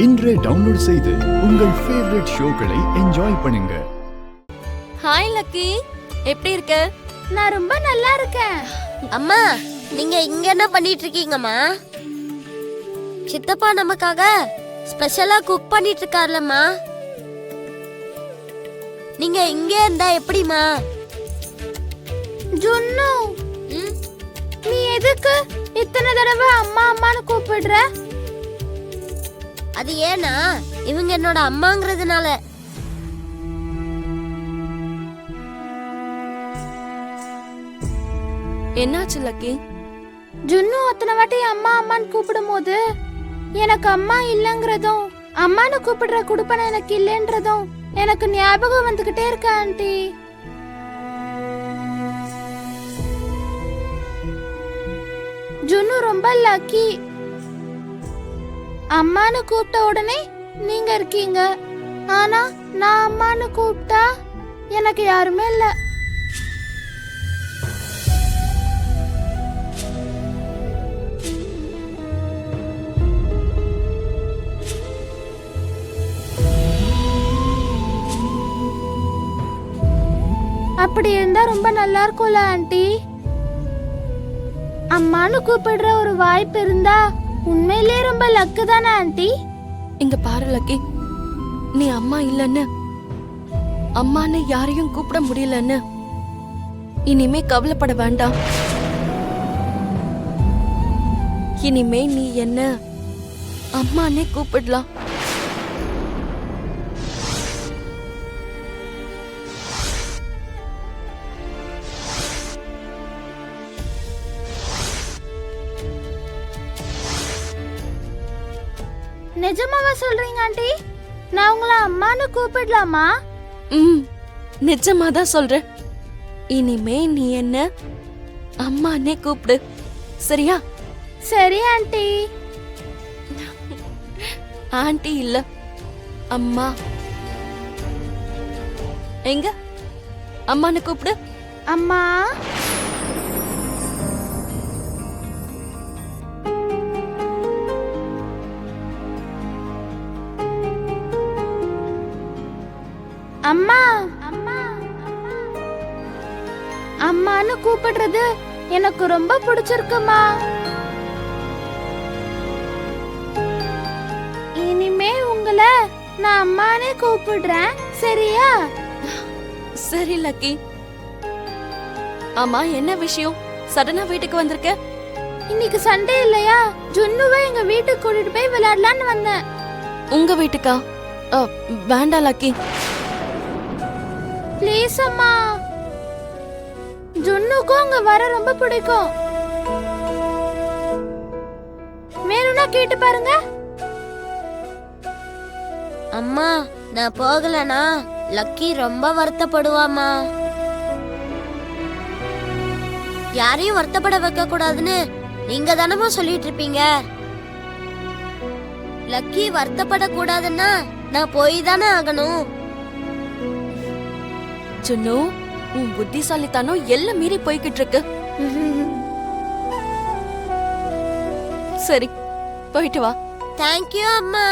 இன்றே டவுன்லோட் செய்து உங்கள் ஃபேவரட் ஷோக்களை என்ஜாய் பண்ணுங்க. ஹாய் லக்கி, எப்படி இருக்க? நான் ரொம்ப நல்லா இருக்கேன். அம்மா, நீங்க இங்க என்ன பண்ணிட்டு இருக்கீங்கம்மா? சித்தப்பா நமக்காக ஸ்பெஷலா குக் பண்ணிட்டு இருக்காருலம்மா. நீங்க இங்க இருந்தா எப்படிமா? ஜுன்னு, நீ எதுக்கு இத்தனை தடவை அம்மா அம்மான்னு கூப்பிடுற? அது ஏன்னா இவங்க என்னோட அம்மாங்கிறதுனால. என்னாச்சு லக்கி? ஜுன்னு அத்தனை வாட்டி அம்மா அம்மான்னு கூப்பிடும் போது எனக்கு அம்மா இல்லங்கிறதும் அம்மான்னு கூப்பிடுற குடுப்பனை எனக்கு இல்லைன்றதும் எனக்கு ஞாபகம் வந்துகிட்டே இருக்க ஆண்டி. ஜுன்னு ரொம்ப லக்கி. அம்மான்னு கூப்பிட்ட உடனே நீங்க இருக்கீங்க. ஆனா நான் அம்மான்னு கூப்பிட்டா எனக்கு யாருமே இல்ல. அப்படி இருந்தா ரொம்ப நல்லா இருக்கும்ல ஆண்டி. அம்மான்னு கூப்பிடுற ஒரு வாய்ப்பு இருந்தா உண்மையிலேயே ரொம்ப லக்கு தானே ஆண்டி? இங்க பாரு லக்கி, நீ அம்மா இல்லன்னு, அம்மான்னு யாரையும் கூப்பிட முடியலன்னு இனிமே கவலைப்பட வேண்டாம். இனிமே நீ என்ன அம்மானே கூப்பிடலாம். நிஜமாவா சொல்றீங்க ஆண்டி? நான் உங்களை அம்மான்னு கூப்பிடலாமா? நிஜமா தான் சொல்றேன். இனிமே நீ என்ன அம்மானே கூப்பிடு, சரியா? சரி ஆண்டி. ஆண்டி இல்ல, அம்மா. எங்க அம்மானு கூப்பிடு. அம்மா. அம்மா. அம்மான்னு கூப்பிடுறது எனக்கு ரொம்ப பிடிச்சிருக்குமா. இனிமே உங்களை நான் அம்மானே கூப்பிடுறேன், சரியா? சரி லக்கி. ஆமா, என்ன விஷயம்? சடனா வீட்டுக்கு வந்திருக்க? இன்னைக்கு சண்டே இல்லையா? ஜுன்னுவை எங்க வீட்டுக்கு கூட்டிட்டு போய் விளையாடலான்னு வந்தேன். உங்க வீட்டுக்கா? வேண்டாம் லக்கி, ப்ளீஸ் அம்மா. ஜுன்னுக்கும் அங்க வர ரொம்ப பிடிக்கும். வேணும்னா கேட்டு பாருங்க. அம்மா, நான் போகலனா லக்கி ரொம்ப வருத்தப்படுவாமா. யாரையும் வருத்தப்பட வைக்க கூடாதுன்னு நீங்க தானமா சொல்லிட்டு இருப்பீங்க. லக்கி வருத்தப்பட கூடாதுன்னா நான் போய் தானே ஆகணும். ஜுன்னு, உன் புத்திசாலித்தனம் எல்லாம் மீறி போய்கிட்டு இருக்கு. சரி, போயிட்டு வா. தேங்க்யூ அம்மா.